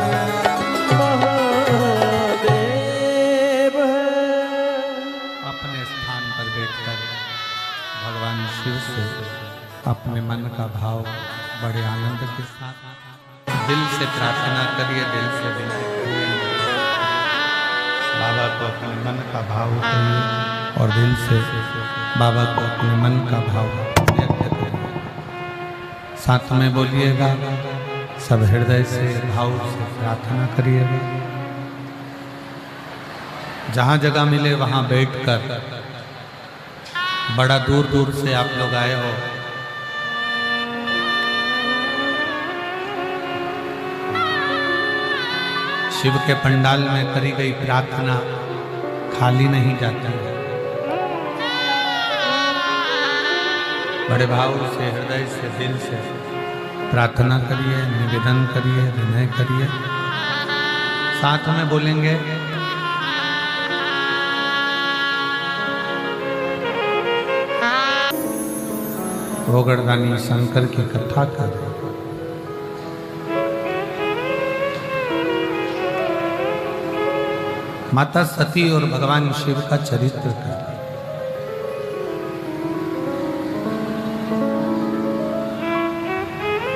महादेव अपने स्थान पर बैठकर भगवान शिव से अपने मन का भाव बड़े आनंद के साथ दिल से प्रार्थना करिए, दिल से विनती करिए। बाबा को अपने मन का भाव करिए और दिल से बाबा को अपने मन का भाव व्यक्त करिए। साथ में बोलिएगा, सब हृदय से भाव से प्रार्थना करिएगा। जहाँ जगह मिले वहाँ बैठकर, बड़ा दूर दूर से आप लोग आए हो, शिव के पंडाल में करी गई प्रार्थना खाली नहीं जाती है। बड़े भाव से, हृदय से, दिल से प्रार्थना करिए, निवेदन करिए, विनय करिए। साथ में बोलेंगे, रोगड़दानी शंकर की कथा कर, माता सती और भगवान शिव का चरित्र कर,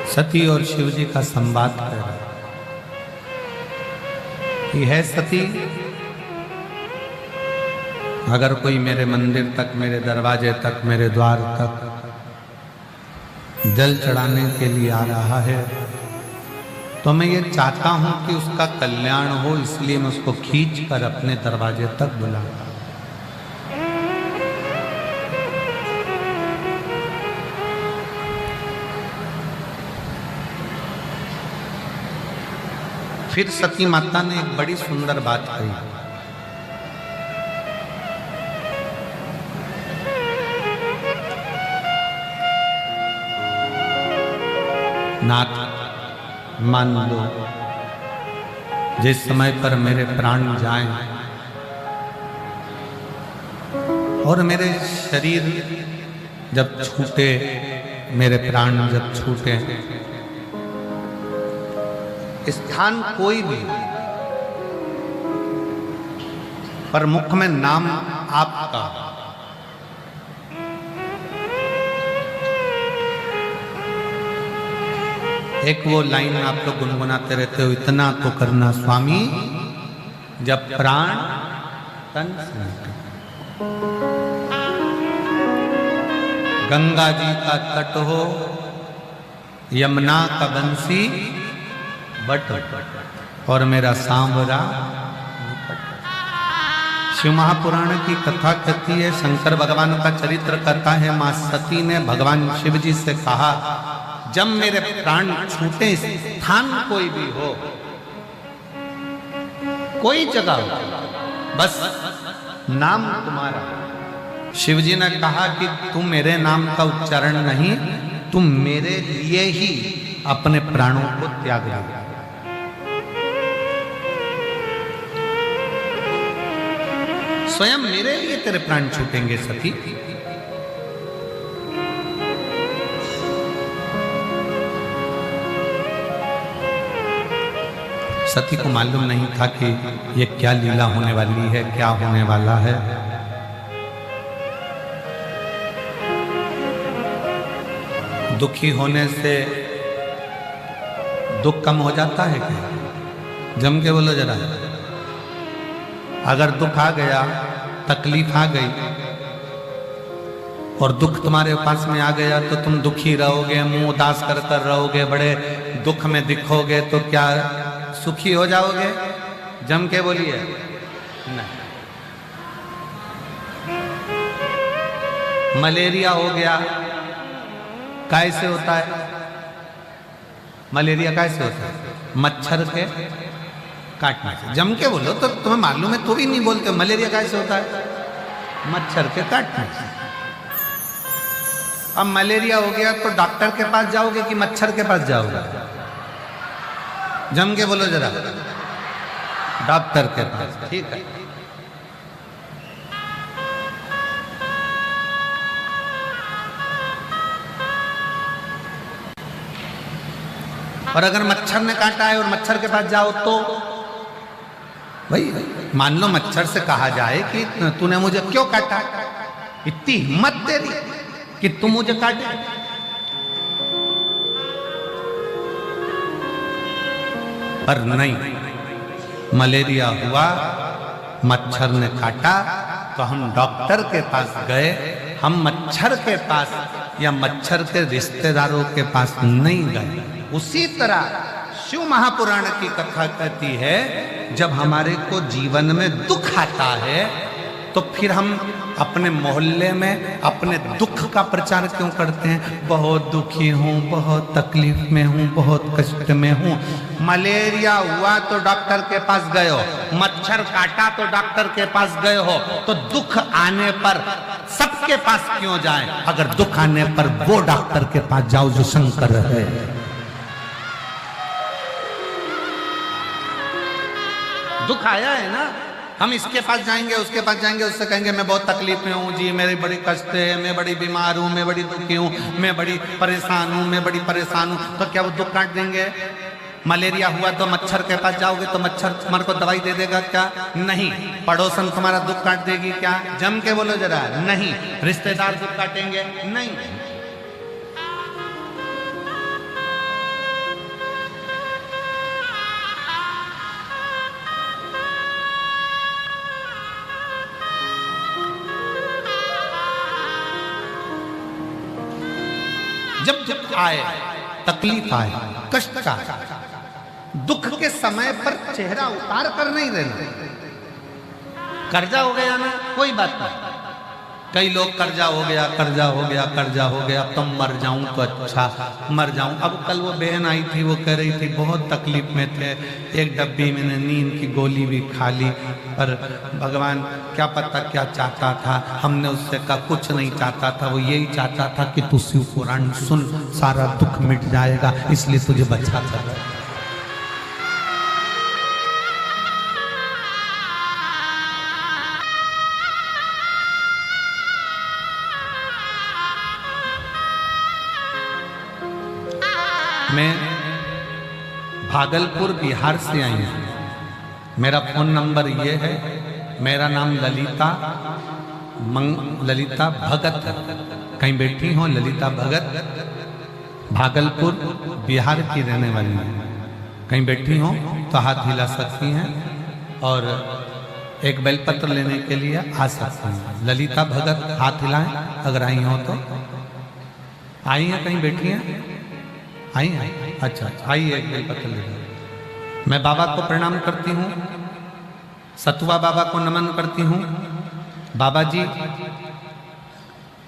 सती और शिव जी का संवाद कर कि है सती, अगर कोई मेरे मंदिर तक, मेरे दरवाजे तक, मेरे द्वार तक जल चढ़ाने के लिए आ रहा है तो मैं ये चाहता हूं कि उसका कल्याण हो, इसलिए मैं उसको खींच कर अपने दरवाजे तक बुलाऊंगा। फिर सती माता ने एक बड़ी सुंदर बात कही, नाथ मान लो, जिस समय पर मेरे प्राण जाएं और मेरे शरीर जब छूटे, मेरे प्राण जब छूटे, स्थान कोई भी, पर मुख में नाम आपका, एक वो लाइन आप लोग गुनगुनाते रहते हो, इतना तो करना स्वामी जब प्राण तन से निकले। गंगा जी का तट हो, यमुना का बंसी बट और मेरा सांवरा। शिव महापुराण की कथा कहती है, शंकर भगवान का चरित्र कहता है, मां सती ने भगवान शिव जी से कहा, जब मेरे प्राण छूटे, स्थान कोई भी हो, कोई जगह हो, बस नाम तुम्हारा। शिव जी ने कहा कि तुम मेरे नाम का उच्चारण नहीं, तुम मेरे लिए ही अपने प्राणों को त्याग दो। स्वयं मेरे लिए तेरे प्राण छूटेंगे सती। सती को मालूम नहीं था कि ये क्या लीला होने वाली है, क्या होने वाला है। दुखी होने से दुख कम हो जाता है क्या? जम के बोलो जरा। अगर दुख आ गया, तकलीफ आ गई और दुख तुम्हारे पास में आ गया तो तुम दुखी रहोगे, मुंह उदास कर कर रहोगे, बड़े दुख में दिखोगे, तो क्या सुखी हो जाओगे? जम के बोलिए नहीं। मलेरिया हो गया, कैसे होता है? मलेरिया कैसे होता है? मच्छर के काटने से। जम के बोलो तो तुम्हें मालूम है तो भी नहीं बोलते। मलेरिया कैसे होता है? मच्छर के काटने से। अब मलेरिया हो गया तो डॉक्टर के पास जाओगे कि मच्छर के पास जाओगे? जम के बोलो जरा। डॉक्टर के पास, ठीक है। और अगर मच्छर ने काटा है और मच्छर के पास जाओ तो भाई मान लो मच्छर से कहा जाए कि तूने मुझे क्यों काटा, इतनी हिम्मत तेरी कि तू मुझे काटे। पर नहीं, मलेरिया हुआ, मच्छर ने काटा तो हम डॉक्टर के पास गए, हम मच्छर के पास या मच्छर के रिश्तेदारों के पास नहीं गए। उसी तरह शिव महापुराण की कथा कहती है जब हमारे को जीवन में दुख आता है तो फिर हम अपने मोहल्ले में अपने दुख का प्रचार क्यों करते हैं? बहुत दुखी हूँ, बहुत तकलीफ में हूँ, बहुत कष्ट में हूँ। मलेरिया हुआ तो डॉक्टर के पास गए हो, मच्छर काटा तो डॉक्टर के पास गए हो, तो दुख आने पर सबके पास क्यों जाएं? अगर दुख आने पर वो डॉक्टर के पास जाओ जो शंकर है। दुख आया है ना, हम इसके पास जाएंगे, उसके पास जाएंगे, उससे कहेंगे मैं बहुत तकलीफ में हूँ जी, मेरी बड़ी कष्ट है, मैं बड़ी बीमार हूँ, मैं बड़ी दुखी हूँ, मैं बड़ी परेशान हूँ, मैं बड़ी परेशान हूँ, तो क्या वो दुख काट देंगे? मलेरिया हुआ तो मच्छर के पास जाओगे तो मच्छर तुम्हारे को दवाई दे देगा क्या? नहीं। पड़ोसन तुम्हारा दुख काट देगी क्या? जम के बोलो जरा, नहीं। रिश्तेदार दुख काटेंगे? नहीं। जब दुख आए, तकलीफ आए, कष्ट का, दुख के समय पर चेहरा उतार कर नहीं रहना। कर्जा हो गया ना, कोई बात नहीं। कई लोग कर्जा हो गया, कर्जा हो गया, कर्जा हो गया, अब तो मर जाऊं तो अच्छा, मर जाऊं। अब कल वो बहन आई थी, वो कह रही थी बहुत तकलीफ में थे, एक डब्बी मैंने नींद की गोली भी खा ली, पर भगवान क्या पता क्या चाहता था। हमने उससे कहा कुछ नहीं चाहता था, वो यही चाहता था कि तू शिव पुराण सुन, सारा दुख मिट जाएगा, इसलिए तुझे बचाता था। मैं भागलपुर बिहार से आई हूँ। मेरा फोन नंबर ये है, मेरा नाम ललिता भगत है। कहीं बैठी हो ललिता भगत, भागलपुर बिहार की रहने वाली है। कहीं बैठी हो तो हाथ हिला सकती हैं और एक बेलपत्र लेने के लिए आ सकती हैं। ललिता भगत हाथ हिलाएं अगर आई हो तो। आई हैं, कहीं बैठी हैं? आई हैं? अच्छा, आइए एक बेलपत्र ले। मैं बाबा को प्रणाम करती हूँ, सतुआ बाबा को नमन करती हूँ। बाबा जी,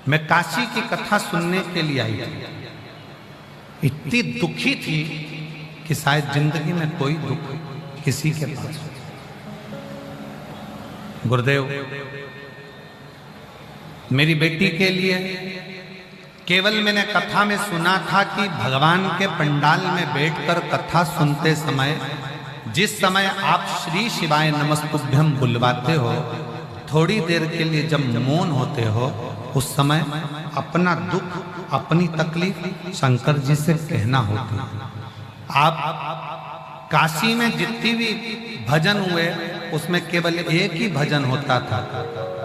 मैं काशी की कथा सुनने के लिए आई थी। इतनी दुखी थी कि शायद जिंदगी में कोई दुख किसी के पास। गुरुदेव, मेरी बेटी के लिए केवल मैंने कथा में सुना था कि भगवान के पंडाल में बैठकर कथा सुनते समय जिस समय आप श्री शिवाय नमस्तुभ्यम बुलवाते हो, थोड़ी देर के लिए जब मौन होते हो, उस समय अपना दुख, अपनी तकलीफ शंकर जी से कहना होती है। आप काशी में जितनी भी भजन हुए उसमें केवल एक ही भजन होता था।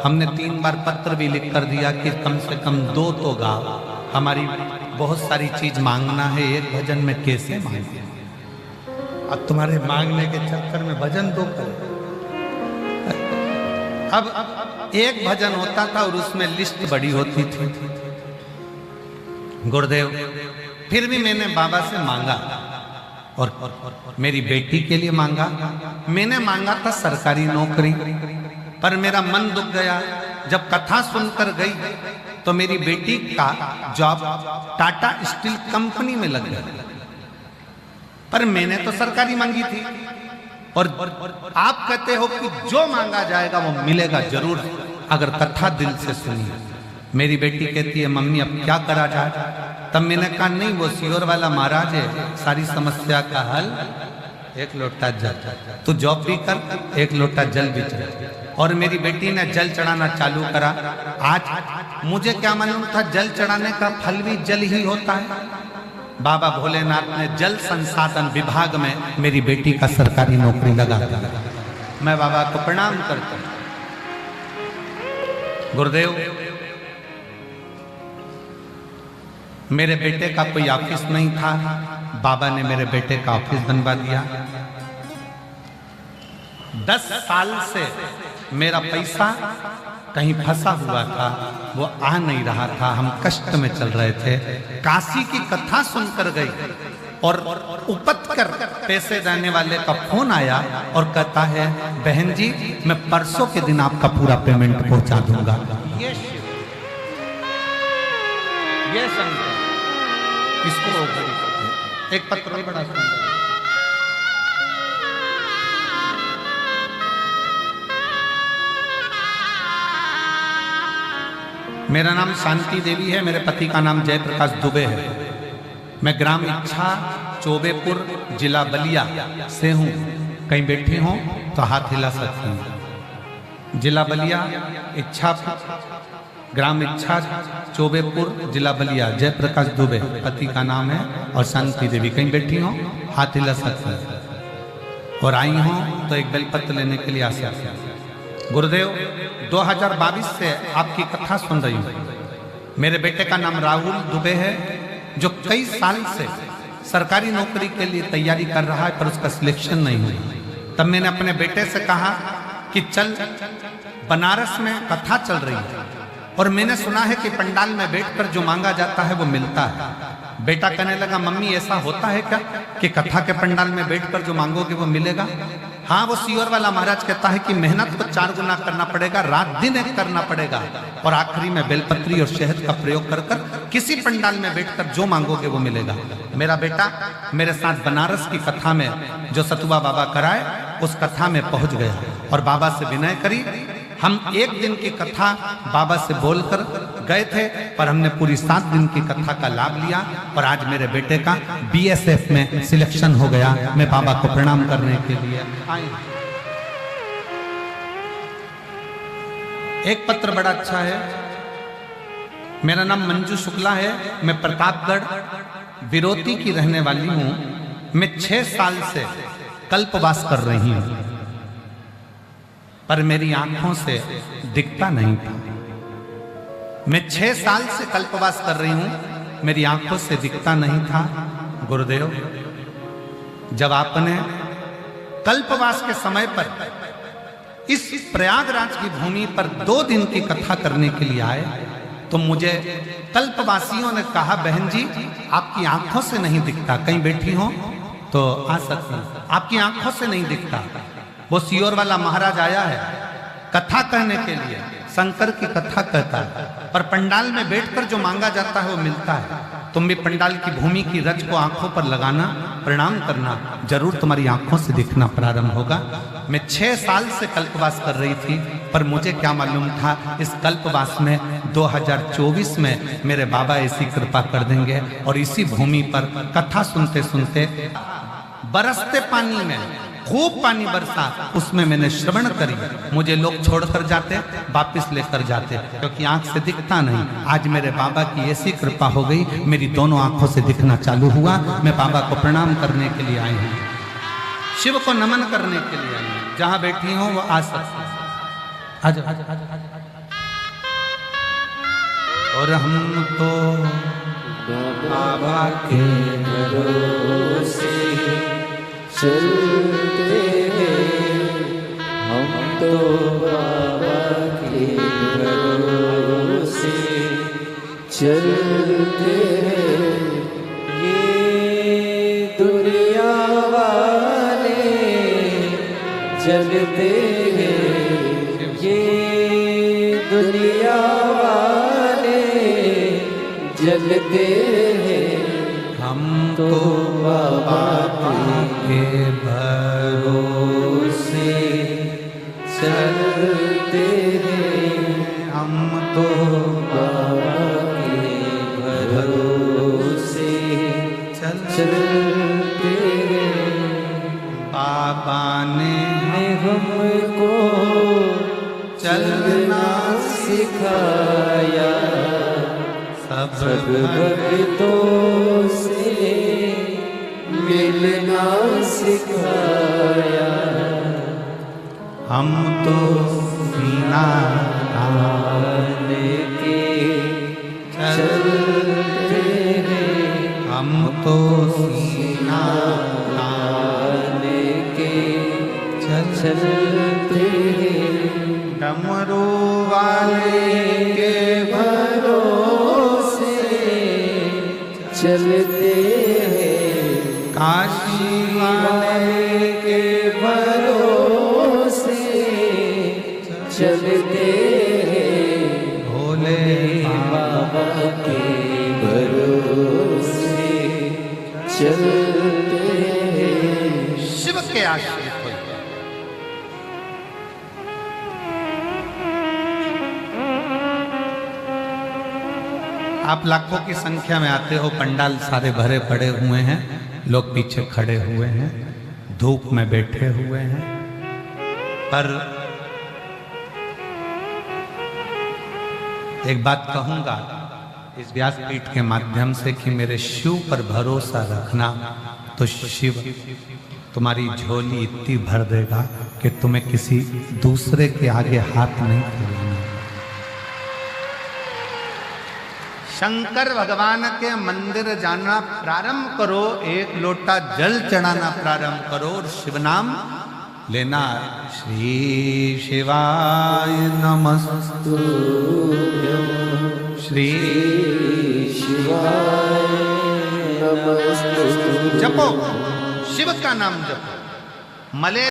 हमने 3 बार पत्र भी लिख कर दिया कि कम से कम 2 तो गाओ, हमारी बहुत सारी चीज मांगना है, एक भजन में कैसे मांगे? अब तुम्हारे मांगने के चक्कर में भजन 2 करें। अब एक भजन होता था और उसमें लिस्ट बड़ी होती थी। गुरुदेव, फिर भी मैंने बाबा से मांगा और मेरी बेटी के लिए मांगा। मैंने मांगा था सरकारी नौकरी, पर मेरा मन दुख गया जब कथा सुनकर गई तो मेरी बेटी का जॉब टाटा स्टील कंपनी में लग गया। पर मैंने तो सरकारी मांगी थी और आप कहते हो कि जो मांगा जाएगा वो मिलेगा जरूर अगर कथा दिल से सुनी। मेरी बेटी कहती है मम्मी अब क्या करा जाए? तब मैंने कहा नहीं, वो सियोर वाला महाराज है, सारी समस्या का हल 1 लोटा जल। तू जॉब भी कर, 1 लोटा जल भी चढ़ा। और मेरी बेटी ने जल चढ़ाना चालू करा। आज मुझे क्या मालूम था जल चढ़ाने का फल भी जल ही होता है। बाबा भोलेनाथ ने जल संसाधन विभाग में मेरी बेटी का सरकारी नौकरी लगा दिया। मैं बाबा को प्रणाम करता हूं। गुरुदेव, मेरे बेटे का कोई ऑफिस नहीं था, बाबा ने मेरे बेटे का ऑफिस बनवा दिया। 10 साल से मेरा पैसा कहीं फंसा हुआ था, वो आ नहीं रहा था, हम कष्ट में चल रहे थे। काशी की कथा सुनकर गई और उपत कर पैसे देने वाले का फोन आया और कहता है, बहन जी मैं परसों के दिन आपका पूरा पेमेंट पहुंचा दूंगा। ये शंकर इसको एक पत्र भी बड़ा सुंदर। मेरा नाम शांति देवी है, मेरे पति का नाम जयप्रकाश दुबे है। मैं ग्राम इच्छा चौबेपुर जिला बलिया से हूँ। कहीं बैठी हूँ तो हाथ हिला सकती हूँ। जिला बलिया इच्छा, ग्राम इच्छा चौबेपुर जिला बलिया, जयप्रकाश दुबे पति का नाम है और शांति देवी। कहीं बैठी हूँ हाथ हिला सकती हूँ और आई हूँ तो एक बेलपत्र लेने के लिए आ सकती हूँ। गुरुदेव, 2022 से आपकी कथा सुन रही हूँ। मेरे बेटे का नाम राहुल दुबे है, जो कई साल से सरकारी नौकरी के लिए तैयारी कर रहा है पर उसका सिलेक्शन नहीं हुआ। तब मैंने अपने बेटे से कहा कि चल, बनारस में कथा चल रही है और मैंने सुना है कि पंडाल में बैठकर जो मांगा जाता है वो मिलता है। बेटा कहने लगा, मम्मी ऐसा होता है क्या कि कथा के पंडाल में बैठकर जो मांगोगे वो मिलेगा? हाँ, वो सीवर वाला महाराज कहता है कि मेहनत को 4 गुना करना पड़ेगा, रात दिन एक करना पड़ेगा और आखिरी में बेलपत्री और शहद का प्रयोग कर कर किसी पंडाल में बैठकर जो मांगोगे वो मिलेगा। मेरा बेटा मेरे साथ बनारस की कथा में जो सतुआ बाबा कराए उस कथा में पहुंच गया और बाबा से विनय करी। हम 1 दिन की कथा बाबा से बोलकर गए थे पर हमने पूरी 7 दिन की कथा का लाभ लिया और आज मेरे बेटे का BSF में सिलेक्शन हो गया। मैं बाबा को प्रणाम करने के लिए आई। एक पत्र बड़ा अच्छा है। मेरा नाम मंजू शुक्ला है, मैं प्रतापगढ़ विरोती की रहने वाली हूं। मैं 6 साल से कल्पवास कर रही हूं पर मेरी आंखों से दिखता नहीं था। मैं 6 साल से कल्पवास कर रही हूं, मेरी आंखों से दिखता नहीं था। गुरुदेव, जब आपने कल्पवास के समय पर इस प्रयागराज की भूमि पर 2 दिन की कथा करने के लिए आए तो मुझे कल्पवासियों ने कहा, बहन जी आपकी आंखों से नहीं दिखता, कहीं बैठी हो तो आ सकती, आपकी आंखों से नहीं दिखता। वो सीवर वाला महाराज आया है कथा कहने के लिए, शंकर की कथा कहता है पर पंडाल में बैठकर जो मांगा जाता है वो मिलता है। तुम भी पंडाल की भूमि की रज को आंखों पर लगाना, प्रणाम करना, जरूर तुम्हारी आंखों से दिखना प्रारंभ होगा। मैं 6 साल से कल्पवास कर रही थी पर मुझे क्या मालूम था इस कल्पवास में 2024 में मेरे बाबा ऐसी कृपा कर देंगे और इसी भूमि पर कथा सुनते सुनते बरसते पानी में खूब पानी बरसा, उसमें मैंने श्रवण करी। मुझे लोग छोड़कर जाते, वापस लेकर जाते क्योंकि आंख से दिखता नहीं। आज मेरे बाबा की ऐसी कृपा हो गई, मेरी दोनों आंखों से दिखना चालू हुआ। मैं बाबा को प्रणाम करने के लिए आई हूँ, शिव को नमन करने के लिए आई हूँ। जहां बैठी हूँ वो आ सकती। और हम तो बाबा के भरोसे चलते हैं, हम तो बाबा के भरोसे चलते हैं। ये दुनिया वाले जलते हैं, ये दुनिया वाले जलते हैं, हम तो बाबा के भरोसे चलते हैं, हम तो बाबा के भरोसे चलते हैं। बाबा ने हमको चलना सिखाया, सब सब भक्तों से मिलना सिखाया। हम तो सीना तान के चलते हैं, हम तो सीना तान के चलते हैं, डमरू वाले के भरोसे चलते हैं, काशी वाले के भरोसे चलते हैं, भोले बाबा के भरोसे चलते हैं। शिव के आश्रित हो। आप लाखों की संख्या में आते हो, पंडाल सारे भरे पड़े हुए हैं, लोग पीछे खड़े हुए हैं, धूप में बैठे हुए हैं, पर एक बात कहूंगा इस व्यासपीठ के माध्यम से कि मेरे शिव पर भरोसा रखना, तो शिव तुम्हारी झोली इतनी भर देगा कि तुम्हें किसी दूसरे के आगे हाथ नहीं फैलाना। शंकर भगवान के मंदिर जाना प्रारंभ करो, एक लोटा जल चढ़ाना प्रारंभ करो और शिव नाम लेना। श्री शिवाय नमस्तु, श्री शिवाय नमस्तु। जपो, शिव का नाम जपो। मले